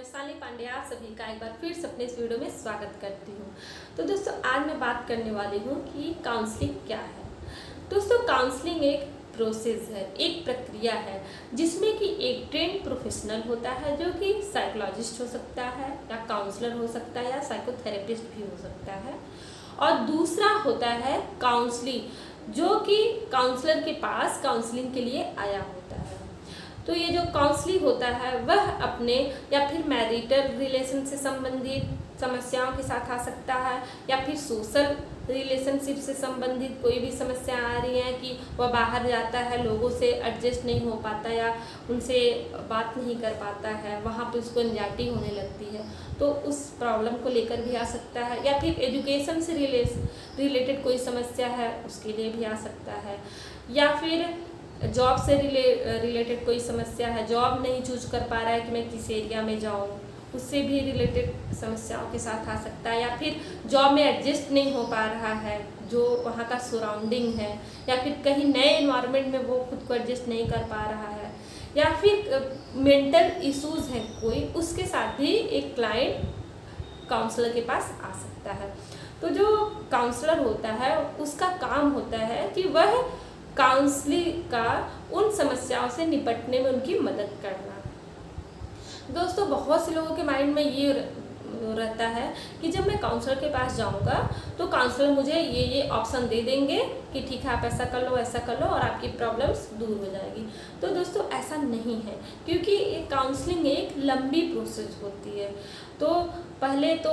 वैशाली पांडे आप सभी का एक बार फिर से अपने इस वीडियो में स्वागत करती हूँ। तो दोस्तों आज मैं बात करने वाली हूँ कि काउंसलिंग क्या है। दोस्तों काउंसलिंग एक प्रोसेस है, एक प्रक्रिया है जिसमें कि एक ट्रेंड प्रोफेशनल होता है जो कि साइकोलॉजिस्ट हो सकता है या काउंसलर हो सकता है या साइकोथेरेपिस्ट भी हो सकता है, और दूसरा होता है काउंसलिंग जो कि काउंसलर के पास काउंसलिंग के लिए आया होता है। तो ये जो काउंसलिंग होता है वह अपने या फिर मैरिटल रिलेशन से संबंधित समस्याओं के साथ आ सकता है या फिर सोशल रिलेशनशिप से संबंधित कोई भी समस्या आ रही है कि वह बाहर जाता है, लोगों से एडजस्ट नहीं हो पाता या उनसे बात नहीं कर पाता है, वहाँ पे उसको एंजाइटी होने लगती है, तो उस प्रॉब्लम को लेकर भी आ सकता है। या फिर एजुकेशन से रिलेटेड कोई समस्या है उसके लिए भी आ सकता है, या फिर जॉब से रिलेटेड कोई समस्या है, जॉब नहीं चूज कर पा रहा है कि मैं किस एरिया में जाऊँ, उससे भी रिलेटेड समस्याओं के साथ आ सकता है। या फिर जॉब में एडजस्ट नहीं हो पा रहा है, जो वहाँ का सराउंडिंग है, या फिर कहीं नए एनवायरनमेंट में वो खुद को एडजस्ट नहीं कर पा रहा है, या फिर मेंटल इश्यूज हैं कोई, उसके साथ भी एक क्लाइंट काउंसलर के पास आ सकता है। तो जो काउंसलर होता है उसका काम होता है कि वह काउंसलिंग का उन समस्याओं से निपटने में उनकी मदद करना। दोस्तों बहुत से लोगों के माइंड में ये रहता है कि जब मैं काउंसलर के पास जाऊंगा तो काउंसलर मुझे ये ऑप्शन दे देंगे कि ठीक है आप ऐसा कर लो, ऐसा कर लो और आपकी प्रॉब्लम्स दूर हो जाएगी। तो दोस्तों ऐसा नहीं है, क्योंकि एक काउंसलिंग एक लंबी प्रोसेस होती है। तो पहले तो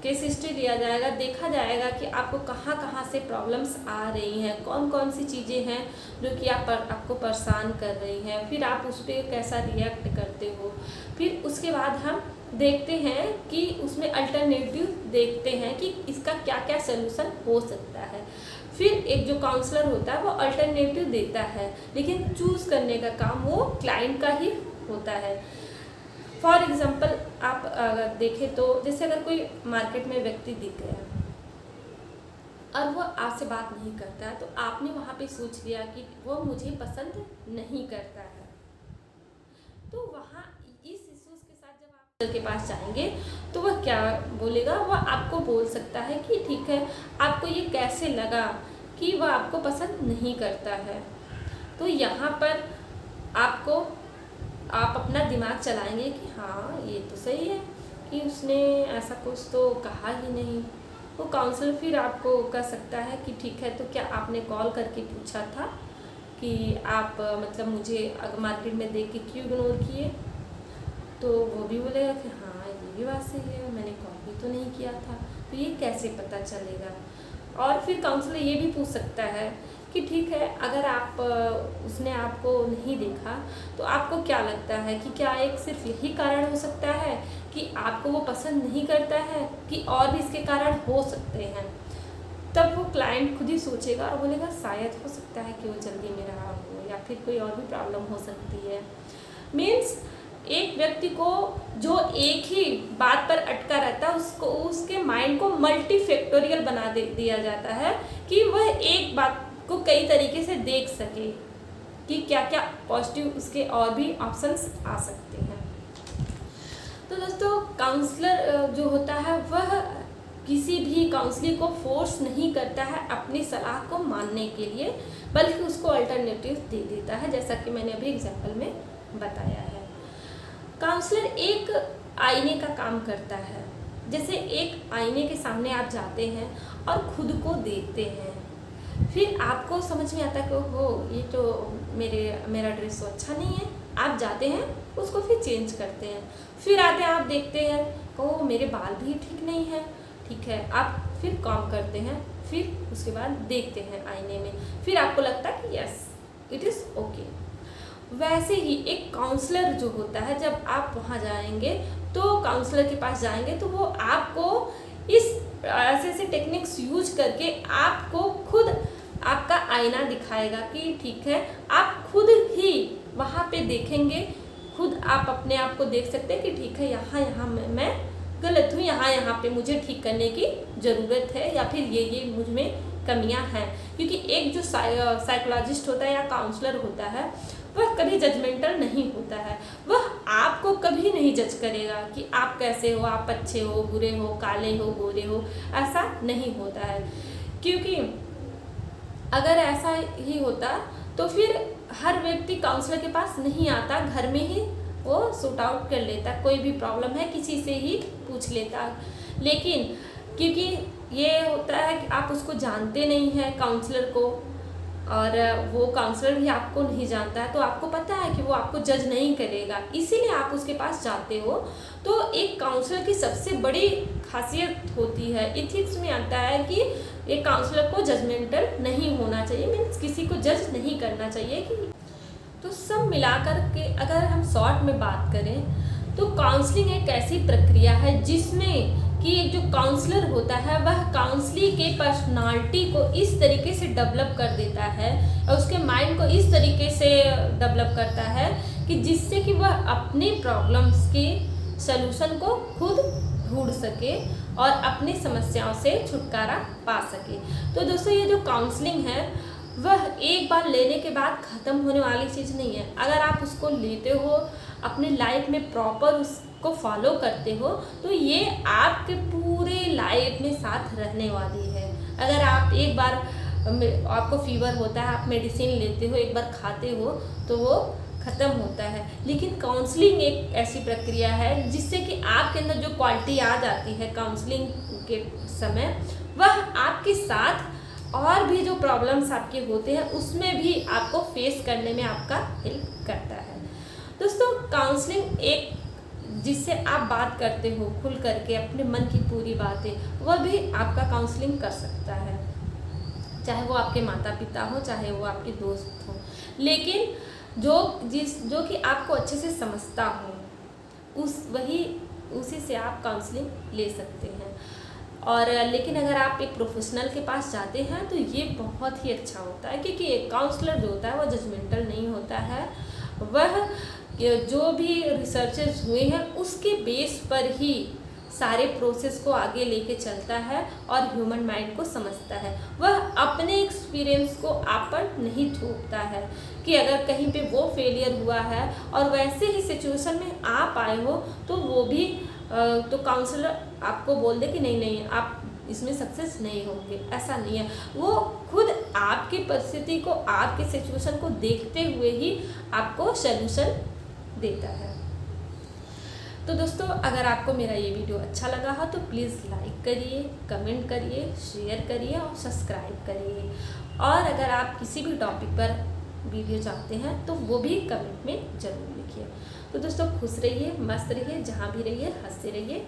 केस हिस्ट्री लिया जाएगा, देखा जाएगा कि आपको कहाँ कहाँ से प्रॉब्लम्स आ रही हैं, कौन कौन सी चीज़ें हैं जो कि आपको परेशान कर रही हैं, फिर आप उस पर कैसा रिएक्ट करते हो। फिर उसके बाद हम देखते हैं कि उसमें अल्टरनेटिव देखते हैं कि इसका क्या क्या सलूशन हो सकता है। फिर एक जो काउंसलर होता है वो अल्टरनेटिव देता है, लेकिन चूज़ करने का काम वो क्लाइंट का ही होता है। फॉर एग्जाम्पल आप अगर देखें तो जैसे अगर कोई मार्केट में व्यक्ति दिख गया और वो आपसे बात नहीं करता है, तो आपने वहाँ पे सोच लिया कि वो मुझे पसंद नहीं करता है, तो वहाँ इस इश्यूज के साथ जब आप के पास जाएंगे तो वह क्या बोलेगा, वह आपको बोल सकता है कि ठीक है आपको ये कैसे लगा कि वह आपको पसंद नहीं करता है। तो यहाँ पर आप अपना दिमाग चलाएंगे कि हाँ ये तो सही है कि उसने ऐसा कुछ तो कहा ही नहीं। वो काउंसलर फिर आपको कह सकता है कि ठीक है तो क्या आपने कॉल करके पूछा था कि आप मतलब मुझे अगर मार्केट में देख के क्यों इग्नोर किए, तो वो भी बोलेगा कि हाँ ये भी बात सही है, मैंने कॉल भी तो नहीं किया था, तो ये कैसे पता चलेगा। और फिर काउंसलर ये भी पूछ सकता है कि ठीक है अगर उसने आपको नहीं देखा तो आपको क्या लगता है कि क्या एक सिर्फ यही कारण हो सकता है कि आपको वो पसंद नहीं करता है, कि और भी इसके कारण हो सकते हैं। तब वो क्लाइंट खुद ही सोचेगा और बोलेगा शायद हो सकता है कि वो जल्दी में रहा हो या फिर कोई और भी प्रॉब्लम हो सकती है। मीन्स एक व्यक्ति को जो एक ही बात पर अटका रहता है उसको उसके माइंड को मल्टीफैक्टोरियल बना दिया जाता है कि वह एक बात को कई तरीके से देख सके कि क्या क्या पॉजिटिव उसके और भी ऑप्शंस आ सकते हैं। तो दोस्तों काउंसलर जो होता है वह किसी भी काउंसलिंग को फोर्स नहीं करता है अपनी सलाह को मानने के लिए, बल्कि उसको अल्टरनेटिव दे देता है, जैसा कि मैंने अभी एग्जाम्पल में बताया है। काउंसलर एक आईने का काम करता है। जैसे एक आईने के सामने आप जाते हैं और खुद को देखते हैं, फिर आपको समझ में आता है कि हो ये तो मेरा ड्रेस तो अच्छा नहीं है, आप जाते हैं उसको फिर चेंज करते हैं। फिर आते हैं आप देखते हैं को मेरे बाल भी ठीक नहीं है, ठीक है आप फिर काम करते हैं, फिर उसके बाद देखते हैं आईने में, फिर आपको लगता है कि यस इट इज़ ओके। वैसे ही एक काउंसलर जो होता है जब आप वहाँ जाएंगे तो काउंसलर के पास जाएंगे तो वो आपको इस ऐसे ऐसे टेक्निक्स यूज करके आपको खुद आपका आईना दिखाएगा कि ठीक है आप खुद ही वहाँ पे देखेंगे, खुद आप अपने आप को देख सकते हैं कि ठीक है यहाँ मैं गलत हूँ, यहाँ पे मुझे ठीक करने की ज़रूरत है, या फिर ये मुझ में कमियाँ हैं। क्योंकि एक जो साइकोलॉजिस्ट होता है या काउंसलर होता है वह कभी जजमेंटल नहीं होता है, वह आपको कभी नहीं नहीं जज करेगा कि आप कैसे हो, आप अच्छे हो, बुरे हो, काले हो, गोरे हो। ऐसा नहीं होता है, क्योंकि अगर ऐसा ही होता तो फिर हर व्यक्ति काउंसलर के पास नहीं आता, घर में ही वो सूट आउट कर लेता, कोई भी प्रॉब्लम है किसी से ही पूछ लेता। लेकिन क्योंकि ये होता है कि आप उसको जानते नहीं हैं काउंसलर को, और वो काउंसलर भी आपको नहीं जानता है, तो आपको पता है कि वो आपको जज नहीं करेगा, इसीलिए आप उसके पास जाते हो। तो एक काउंसलर की सबसे बड़ी खासियत होती है, इथिक्स में आता है कि एक काउंसलर को जजमेंटल नहीं होना चाहिए, मीन्स किसी को जज नहीं करना चाहिए। कि तो सब मिलाकर के अगर हम शॉर्ट में बात करें तो काउंसलिंग एक ऐसी प्रक्रिया है जिसमें कि एक जो काउंसलर होता है वह काउंसली के पर्सनालिटी को इस तरीके से डेवलप कर देता है और उसके माइंड को इस तरीके से डेवलप करता है कि जिससे कि वह अपनी प्रॉब्लम्स के सलूशन को खुद ढूंढ सके और अपनी समस्याओं से छुटकारा पा सके। तो दोस्तों, ये जो काउंसलिंग है वह एक बार लेने के बाद ख़त्म होने वाली चीज़ नहीं है। अगर आप उसको लेते हो, अपनी लाइफ में प्रॉपर उसको फॉलो करते हो, तो ये आपके पूरे लाइफ में साथ रहने वाली है। अगर आप एक बार, आपको फीवर होता है, आप मेडिसिन लेते हो, एक बार खाते हो तो वो ख़त्म होता है। लेकिन काउंसलिंग एक ऐसी प्रक्रिया है जिससे कि आपके अंदर जो क्वालिटी आ जाती है काउंसलिंग के समय, वह आपके साथ और भी जो प्रॉब्लम्स आपके होते हैं उसमें भी आपको फेस करने में आपका हेल्प करता है। दोस्तों, काउंसलिंग एक जिससे आप बात करते हो खुल करके अपने मन की पूरी बातें, वह भी आपका काउंसलिंग कर सकता है, चाहे वो आपके माता पिता हो, चाहे वो आपके दोस्त हो। लेकिन जो कि आपको अच्छे से समझता हो, उसी से आप काउंसलिंग ले सकते हैं। और लेकिन अगर आप एक प्रोफेशनल के पास जाते हैं तो ये बहुत ही अच्छा होता है, क्योंकि एक काउंसलर जो होता है वो जजमेंटल नहीं होता है। वह जो भी रिसर्चेस हुए हैं उसके बेस पर ही सारे प्रोसेस को आगे लेके चलता है और ह्यूमन माइंड को समझता है। वह अपने एक्सपीरियंस को आप पर नहीं थोपता है कि अगर कहीं पे वो फेलियर हुआ है और वैसे ही सिचुएशन में आप आए हो तो वो भी तो काउंसलर आपको बोल दे कि नहीं आप इसमें सक्सेस नहीं होंगे, ऐसा नहीं है। वो खुद आपकी परिस्थिति को, आपके सिचुएशन को देखते हुए ही आपको सलूशन देता है। तो दोस्तों, अगर आपको मेरा ये वीडियो अच्छा लगा हो तो प्लीज़ लाइक करिए, कमेंट करिए, शेयर करिए और सब्सक्राइब करिए। और अगर आप किसी भी टॉपिक पर वीडियो चाहते हैं तो वो भी कमेंट में ज़रूर लिखिए। तो दोस्तों, खुश रहिए, मस्त रहिए, जहाँ भी रहिए हंसते रहिए।